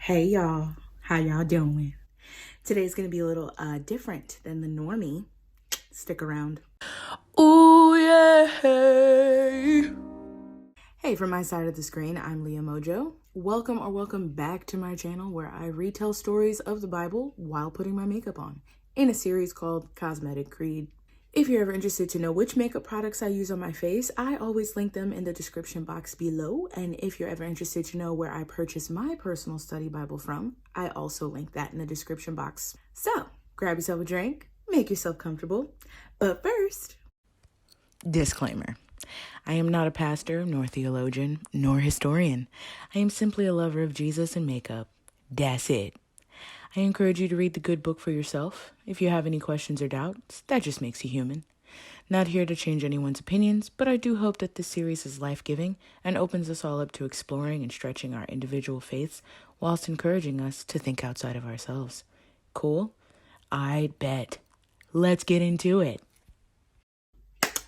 Hey y'all, how y'all doing? Today's gonna be a little different than the normie. Stick around. Ooh yeah. Hey, from my side of the screen, I'm Leah Mojo. Welcome back to my channel where I retell stories of the Bible while putting my makeup on in a series called Cosmetic Creed. If you're ever interested to know which makeup products I use on my face, I always link them in the description box below. And if you're ever interested to know where I purchase my personal study Bible from, I also link that in the description box. So grab yourself a drink, make yourself comfortable. But first, disclaimer. I am not a pastor, nor theologian, nor historian. I am simply a lover of Jesus and makeup. That's it. I encourage you to read the good book for yourself. If you have any questions or doubts, that just makes you human. Not here to change anyone's opinions, but I do hope that this series is life-giving and opens us all up to exploring and stretching our individual faiths whilst encouraging us to think outside of ourselves. Cool? I bet. Let's get into it.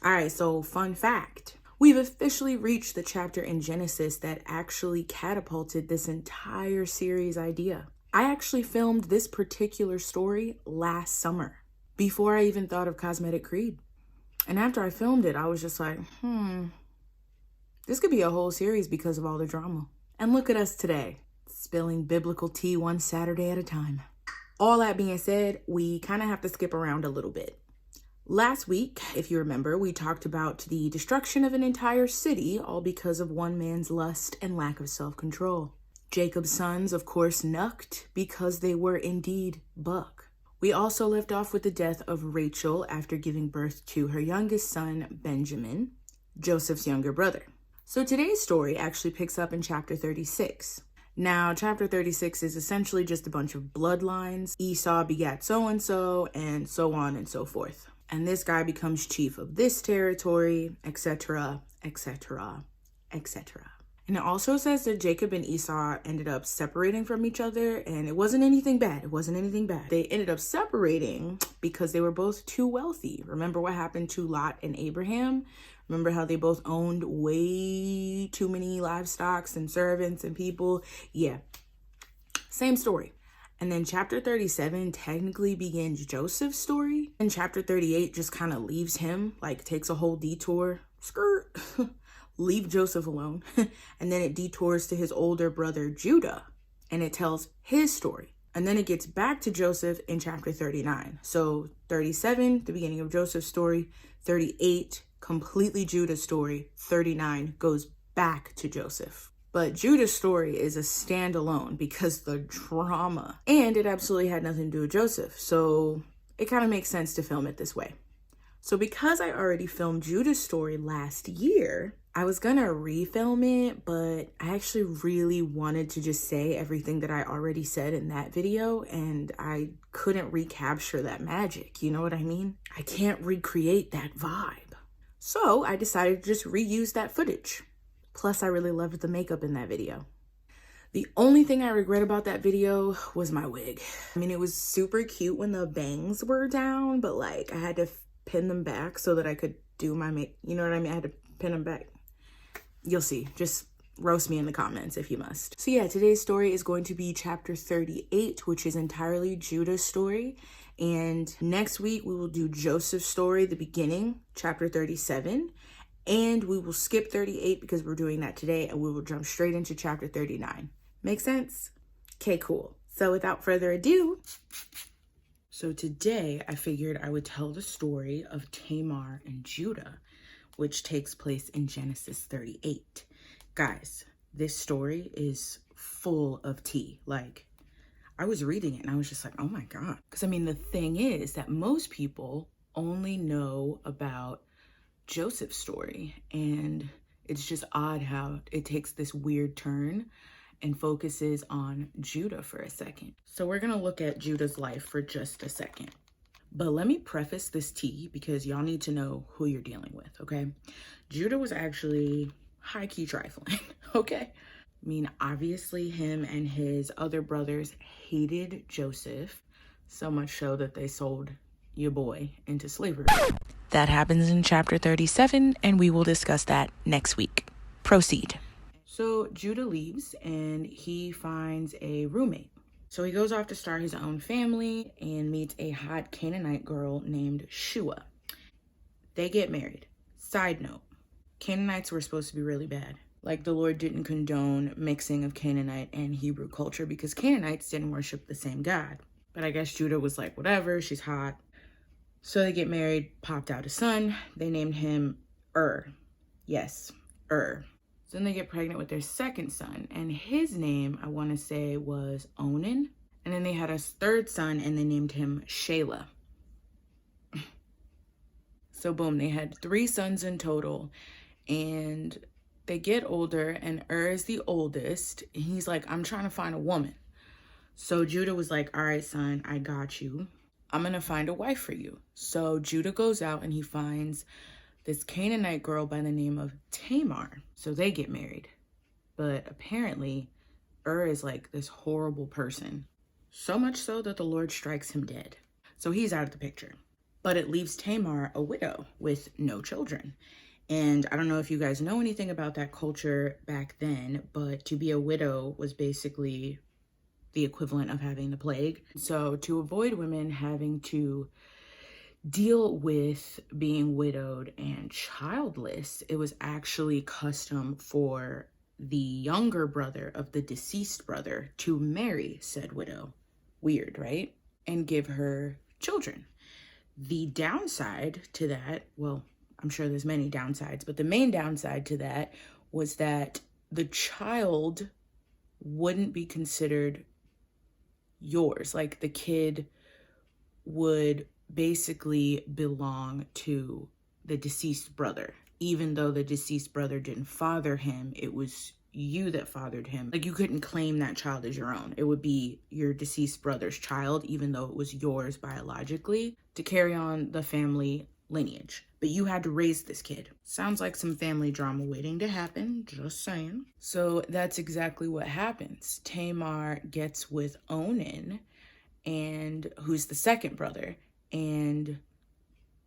All right, so fun fact. We've officially reached the chapter in Genesis that actually catapulted this entire series idea. I actually filmed this particular story last summer, before I even thought of Cosmetic Creed. And after I filmed it, I was just like, this could be a whole series because of all the drama. And look at us today, spilling biblical tea one Saturday at a time. All that being said, we kind of have to skip around a little bit. Last week, if you remember, we talked about the destruction of an entire city, all because of one man's lust and lack of self-control. Jacob's sons, of course, nucked because they were indeed buck. We also left off with the death of Rachel after giving birth to her youngest son, Benjamin, Joseph's younger brother. So today's story actually picks up in chapter 36. Now, chapter 36 is essentially just a bunch of bloodlines. Esau begat so-and-so, and so on and so forth. And this guy becomes chief of this territory, etc., etc., etc. And it also says that Jacob and Esau ended up separating from each other, and it wasn't anything bad. It wasn't anything bad. They ended up separating because they were both too wealthy. Remember what happened to Lot and Abraham? Remember how they both owned way too many livestock and servants and people? Yeah, same story. And then chapter 37 technically begins Joseph's story. And chapter 38 just kind of leaves him, like takes a whole detour. Skirt. Leave Joseph alone. And then it detours to his older brother, Judah. And it tells his story. And then it gets back to Joseph in chapter 39. So 37, the beginning of Joseph's story. 38, completely Judah's story. 39 goes back to Joseph. But Judah's story is a standalone because the drama. And it absolutely had nothing to do with Joseph. So it kind of makes sense to film it this way. So because I already filmed Judah's story last year, I was gonna refilm it, but I actually really wanted to just say everything that I already said in that video, and I couldn't recapture that magic, you know what I mean? I can't recreate that vibe. So I decided to just reuse that footage. Plus, I really loved the makeup in that video. The only thing I regret about that video was my wig. I mean, it was super cute when the bangs were down, but like I had to pin them back so that I could do my you know what I mean? I had to pin them back. You'll see. Just roast me in the comments if you must. So yeah, today's story is going to be chapter 38, which is entirely Judah's story. And next week we will do Joseph's story, the beginning, chapter 37. And we will skip 38 because we're doing that today, and we will jump straight into chapter 39. Make sense? Okay, cool. So without further ado, so today I figured I would tell the story of Tamar and Judah, which takes place in Genesis 38. Guys, this story is full of tea. Like, I was reading it and I was just like, oh my God. Because I mean, the thing is that most people only know about Joseph's story, and it's just odd how it takes this weird turn and focuses on Judah for a second. So we're gonna look at Judah's life for just a second. But let me preface this tea because y'all need to know who you're dealing with, okay? Judah was actually high-key trifling, okay? I mean, obviously him and his other brothers hated Joseph, so much so that they sold your boy into slavery. That happens in chapter 37, and we will discuss that next week. Proceed. So Judah leaves and he finds a roommate. So he goes off to start his own family and meets a hot Canaanite girl named Shua. They get married. Side note, Canaanites were supposed to be really bad. Like, the Lord didn't condone mixing of Canaanite and Hebrew culture because Canaanites didn't worship the same God. But I guess Judah was like, whatever, she's hot. So they get married, popped out a son. They named him Yes, So then they get pregnant with their second son, and his name, I want to say, was Onan. And then they had a third son, and they named him Shelah. So boom, they had 3 sons in total, and they get older, and is the oldest, and he's like, I'm trying to find a woman. So Judah was like, all right, son, I got you. I'm going to find a wife for you. So Judah goes out and he finds this Canaanite girl by the name of Tamar. So they get married. But apparently, is like this horrible person. So much so that the Lord strikes him dead. So he's out of the picture. But it leaves Tamar a widow with no children. And I don't know if you guys know anything about that culture back then, but to be a widow was basically the equivalent of having the plague. So to avoid women having to deal with being widowed and childless, it was actually custom for the younger brother of the deceased brother to marry said widow. Weird, right? And give her children. The downside to that, well, I'm sure there's many downsides, but the main downside to that was that the child wouldn't be considered yours. Like, the kid would basically belong to the deceased brother. Even though the deceased brother didn't father him, it was you that fathered him. Like, you couldn't claim that child as your own. It would be your deceased brother's child, even though it was yours biologically, to carry on the family lineage. But you had to raise this kid. Sounds like some family drama waiting to happen, just saying. So that's exactly what happens. Tamar gets with Onan, and who's the second brother. And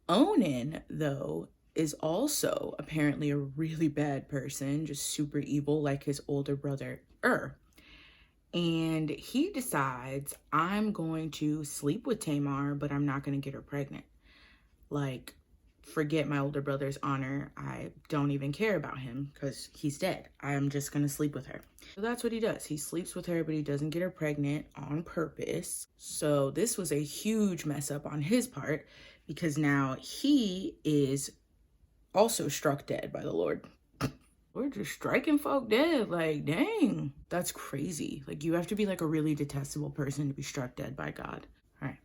Onan, though, is also apparently a really bad person, just super evil, like his older brother, And he decides, I'm going to sleep with Tamar, but I'm not going to get her pregnant. Like, forget my older brother's honor. I don't even care about him because he's dead. I'm just going to sleep with her. So that's what he does. He sleeps with her, but he doesn't get her pregnant on purpose. So this was a huge mess up on his part because now he is also struck dead by the Lord. We're just striking folk dead. Like, dang, that's crazy. Like, you have to be like a really detestable person to be struck dead by God. All right.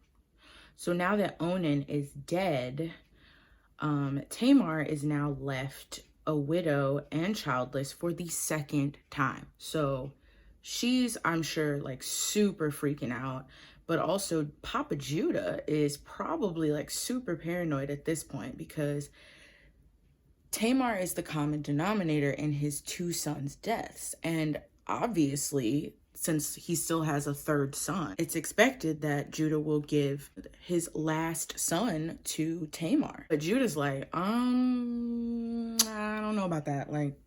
So now that Onan is dead, Tamar is now left a widow and childless for the second time. So she's, I'm sure, like super freaking out, but also Papa Judah is probably like super paranoid at this point because Tamar is the common denominator in his 2 sons' deaths. And obviously, since he still has a third son, it's expected that Judah will give his last son to Tamar. But Judah's like, I don't know about that. Like,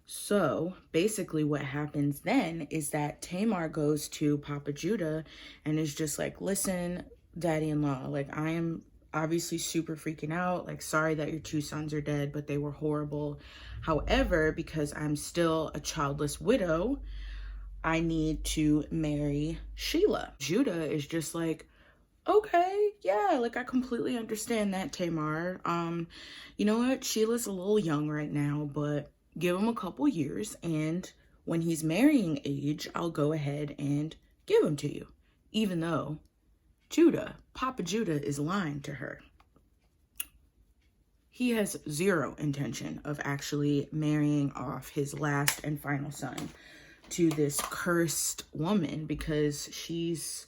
so basically what happens then is that Tamar goes to Papa Judah and is just like, listen, daddy-in-law, like, I am obviously super freaking out. Like, sorry that your 2 sons are dead, but they were horrible. However, because I'm still a childless widow, I need to marry Shelah. Judah is just like, okay, yeah, like, I completely understand that, Tamar. You know what? Shelah's a little young right now, but give him a couple years, and when he's marrying age, I'll go ahead and give him to you. Even though Papa Judah is lying to her. He has zero intention of actually marrying off his last and final son to this cursed woman because she's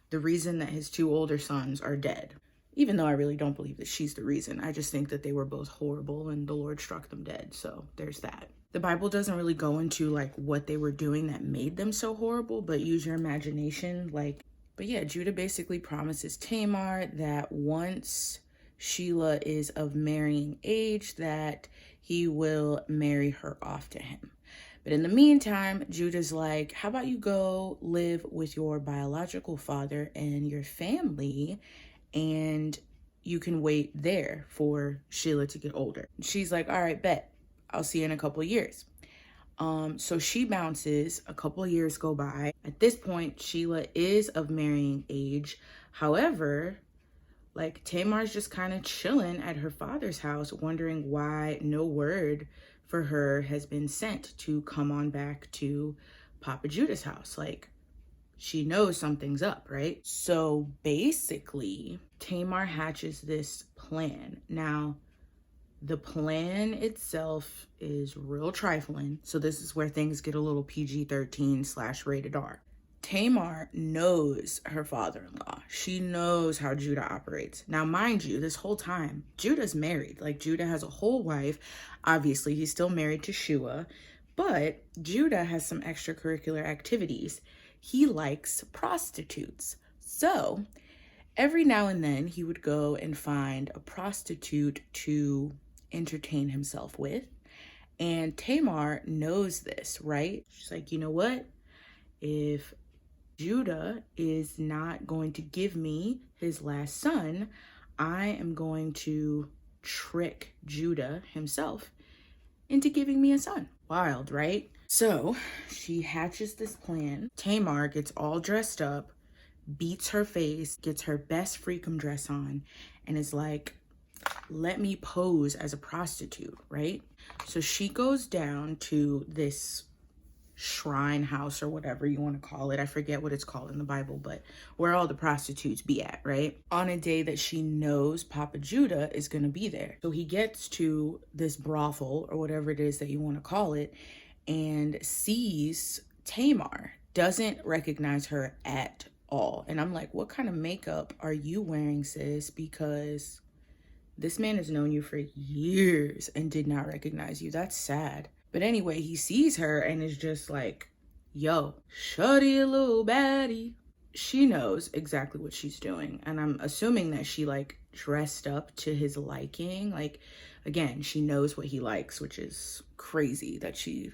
the reason that his 2 older sons are dead. Even though I really don't believe that she's the reason. I just think that they were both horrible and the Lord struck them dead. So there's that. The Bible doesn't really go into like what they were doing that made them so horrible, but use your imagination. But yeah, Judah basically promises Tamar that once Shelah is of marrying age, that he will marry her off to him. But in the meantime, Judah's like, how about you go live with your biological father and your family, and you can wait there for Sheila to get older. She's like, all right, bet. I'll see you in a couple of years. So she bounces, a couple of years go by. At this point, Sheila is of marrying age. However, like, Tamar's just kind of chilling at her father's house, wondering why no word for her has been sent to come on back to Papa Judah's house. Like, she knows something's up, right? So basically, Tamar hatches this plan. Now, the plan itself is real trifling. So this is where things get a little PG-13 / rated R. Tamar knows her father-in-law. She knows how Judah operates. Now, mind you, this whole time, Judah's married. Like, Judah has a whole wife. Obviously, he's still married to Shua. But Judah has some extracurricular activities. He likes prostitutes. So every now and then, he would go and find a prostitute to entertain himself with. And Tamar knows this, right? She's like, you know what? If Judah is not going to give me his last son, I am going to trick Judah himself into giving me a son. Wild, right? So she hatches this plan. Tamar gets all dressed up, beats her face, gets her best freakum dress on, and is like, let me pose as a prostitute, right? So she goes down to this shrine house or whatever you want to call it. I forget what it's called in the Bible, but where all the prostitutes be at, right? On a day that she knows Papa Judah is going to be there. So he gets to this brothel or whatever it is that you want to call it and sees Tamar, doesn't recognize her at all. And I'm like, what kind of makeup are you wearing, sis? Because this man has known you for years and did not recognize you. That's sad. But anyway, he sees her and is just like, yo, shorty, a little baddie. She knows exactly what she's doing. And I'm assuming that she like dressed up to his liking. Like, again, she knows what he likes, which is crazy that she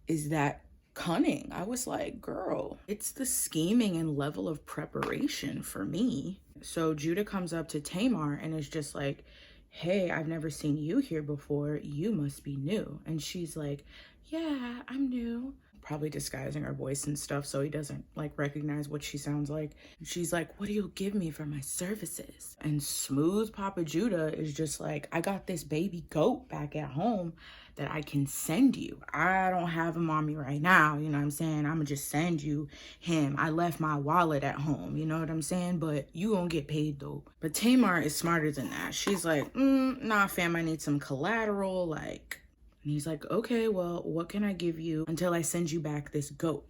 is that cunning. I was like, girl, it's the scheming and level of preparation for me. So Judah comes up to Tamar and is just like, hey, I've never seen you here before. You must be new. And she's like, yeah, I'm new. Probably disguising her voice and stuff so he doesn't like recognize what she sounds like. She's like, what do you give me for my services? And smooth Papa Judah is just like, I got this baby goat back at home that I can send you. I don't have him on me right now, you know what I'm saying? I'm gonna just send you him. I left my wallet at home, you know what I'm saying? But you gonna get paid though. But Tamar is smarter than that. She's like, nah fam, I need some collateral, like. And he's like, okay, well, what can I give you until I send you back this goat?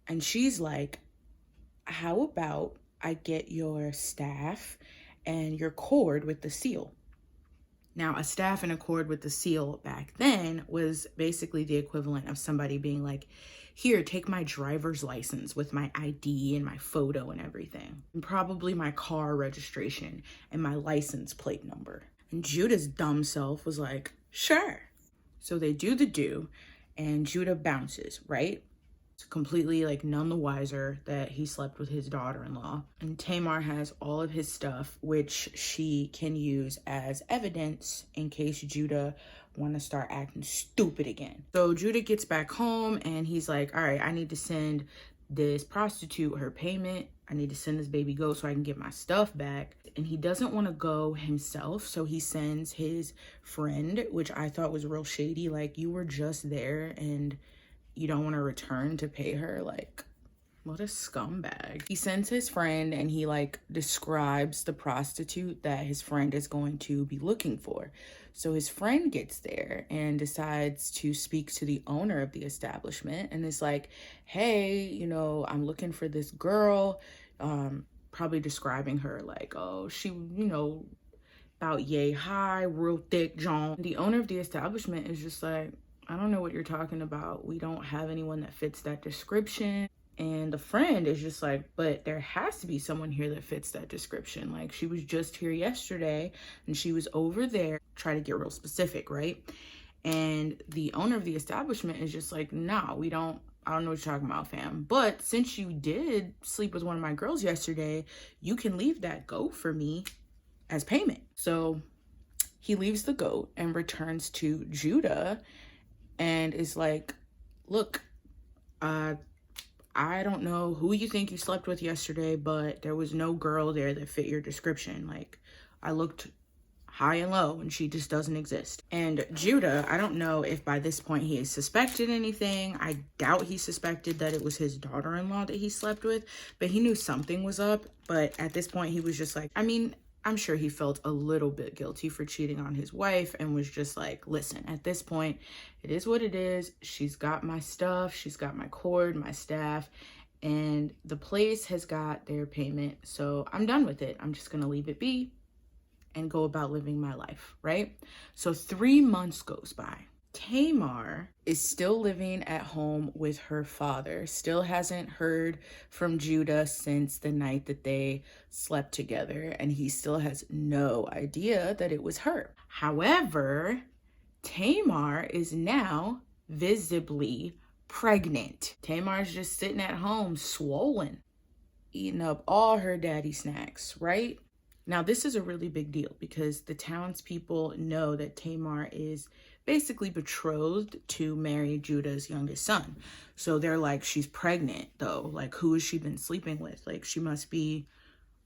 And she's like, how about I get your staff and your cord with the seal? Now, a staff and a cord with the seal back then was basically the equivalent of somebody being like, here, take my driver's license with my ID and my photo and everything. And probably my car registration and my license plate number. And Judah's dumb self was like, sure. So they do the do, and Judah bounces, right? It's completely like none the wiser that he slept with his daughter-in-law. And Tamar has all of his stuff, which she can use as evidence in case Judah want to start acting stupid again. So Judah gets back home and he's like, all right, I need to send this prostitute her payment. I need to send this baby goat so I can get my stuff back. And he doesn't want to go himself, so he sends his friend, which I thought was real shady. Like, you were just there and you don't want to return to pay her? Like, what a scumbag. He sends his friend and he like describes the prostitute that his friend is going to be looking for. So his friend gets there and decides to speak to the owner of the establishment and is like, hey, you know, I'm looking for this girl. Probably describing her like, oh, she, you know, about yay high, real thick John. The owner of the establishment is just like, I don't know what you're talking about. We don't have anyone that fits that description. And the friend is just like, but there has to be someone here that fits that description. Like, she was just here yesterday and she was over there. Try to get real specific, right? And the owner of the establishment is just like, nah, I don't know what you're talking about, fam. But since you did sleep with one of my girls yesterday, you can leave that goat for me as payment. So he leaves the goat and returns to Judah and is like, look, I don't know who you think you slept with yesterday, but there was no girl there that fit your description. Like, I looked high and low and she just doesn't exist. And Judah, I don't know if by this point he has suspected anything. I doubt he suspected that it was his daughter-in-law that he slept with, but he knew something was up. But at this point he was just like, I mean, I'm sure he felt a little bit guilty for cheating on his wife and was just like, listen, at this point, it is what it is. She's got my stuff. She's got my cord, my staff, and the place has got their payment. So I'm done with it. I'm just going to leave it be and go about living my life, right? So 3 months goes by. Tamar is still living at home with her father, still hasn't heard from Judah since the night that they slept together, and he still has no idea that it was her. However, Tamar is now visibly pregnant. Tamar's just sitting at home, swollen, eating up all her daddy snacks, right? Now, this is a really big deal because the townspeople know that Tamar is basically betrothed to marry Judah's youngest son. So they're like, she's pregnant though. Like, who has she been sleeping with? Like, she must be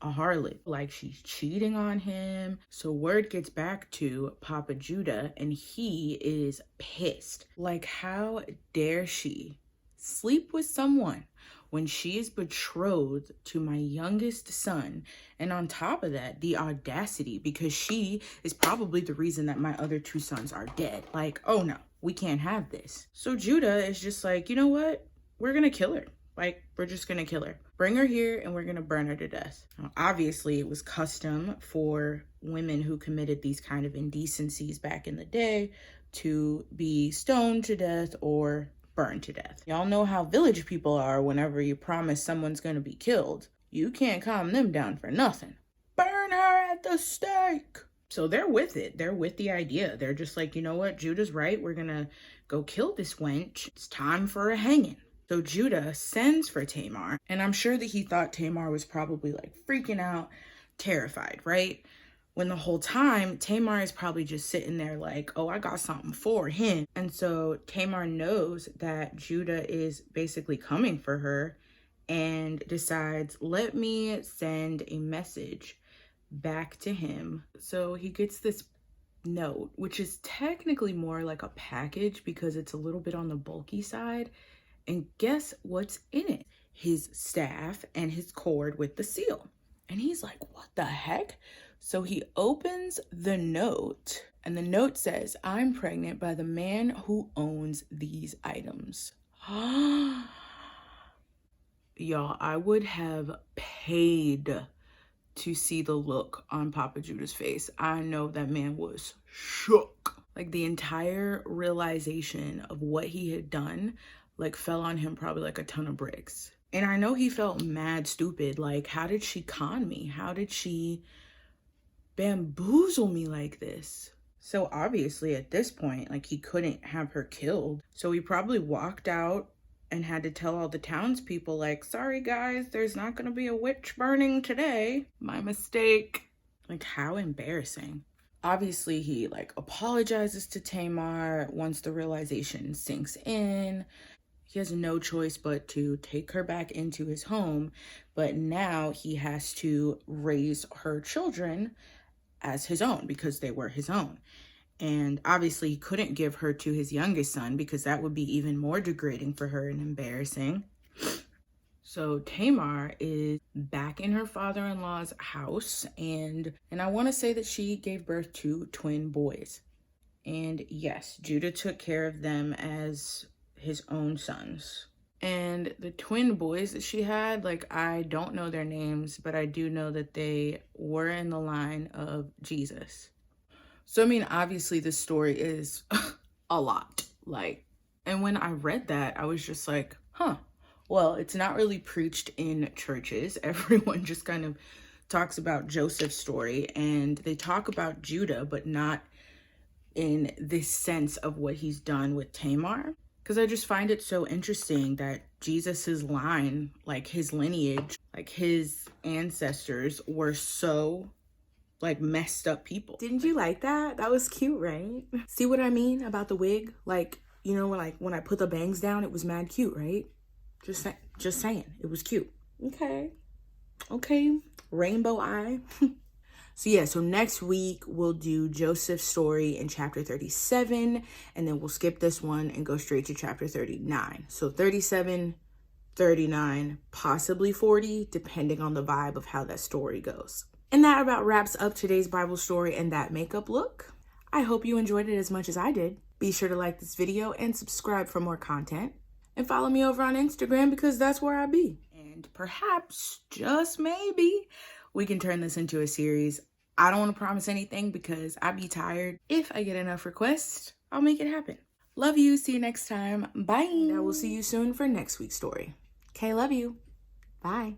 a harlot. Like, she's cheating on him. So word gets back to Papa Judah and he is pissed. Like, how dare she sleep with someone when she is betrothed to my youngest son? And on top of that, the audacity, because she is probably the reason that my other 2 sons are dead. Like, oh no, we can't have this. So Judah is just like, you know what? We're gonna kill her. Like, we're just gonna kill her. Bring her here and we're gonna burn her to death. Now, obviously, it was custom for women who committed these kind of indecencies back in the day to be stoned to death or burned to death. Y'all know how village people are whenever you promise someone's gonna be killed. You can't calm them down for nothing. Burn her at the stake. So they're with it. They're with the idea. They're just like, you know what? Judah's right. We're gonna go kill this wench. It's time for a hanging. So Judah sends for Tamar, and I'm sure that he thought Tamar was probably like freaking out, terrified, right? When the whole time, Tamar is probably just sitting there like, oh, I got something for him. And so Tamar knows that Judah is basically coming for her and decides, let me send a message back to him. So he gets this note, which is technically more like a package because it's a little bit on the bulky side. And guess what's in it? His staff and his cord with the seal. And he's like, what the heck? So he opens the note and the note says, I'm pregnant by the man who owns these items. Y'all, I would have paid to see the look on Papa Judah's face. I know that man was shook. Like, the entire realization of what he had done, like, fell on him probably like a ton of bricks. And I know he felt mad stupid. Like, how did she con me? How did she bamboozle me like this? So obviously at this point, like, he couldn't have her killed. So he probably walked out and had to tell all the townspeople, like, sorry guys, there's not gonna be a witch burning today. My mistake. Like, how embarrassing. Obviously he like apologizes to Tamar once the realization sinks in. He has no choice but to take her back into his home, but now he has to raise her children as his own because they were his own. And obviously he couldn't give her to his youngest son because that would be even more degrading for her and embarrassing. So Tamar is back in her father-in-law's house, and I want to say that she gave birth to twin boys. And yes, Judah took care of them as his own sons. And the twin boys that she had, like, I don't know their names, but I do know that they were in the line of Jesus. So, I mean, obviously this story is a lot. Like, and when I read that, I was just like, huh. Well, it's not really preached in churches. Everyone just kind of talks about Joseph's story, and they talk about Judah, but not in this sense of what he's done with Tamar. Because I just find it so interesting that Jesus's line, like his lineage, like his ancestors were so like messed up people. Didn't you like that? That was cute, right? See what I mean about the wig? Like, you know, like when I put the bangs down, it was mad cute, right? Just saying, it was cute. Okay, rainbow eye. So yeah, so next week we'll do Joseph's story in chapter 37, and then we'll skip this one and go straight to chapter 39. So 37, 39, possibly 40, depending on the vibe of how that story goes. And that about wraps up today's Bible story and that makeup look. I hope you enjoyed it as much as I did. Be sure to like this video and subscribe for more content. And follow me over on Instagram because that's where I be. And perhaps, just maybe, we can turn this into a series. I don't want to promise anything because I be tired. If I get enough requests, I'll make it happen. Love you. See you next time. Bye. And I will see you soon for next week's story. Okay, love you. Bye.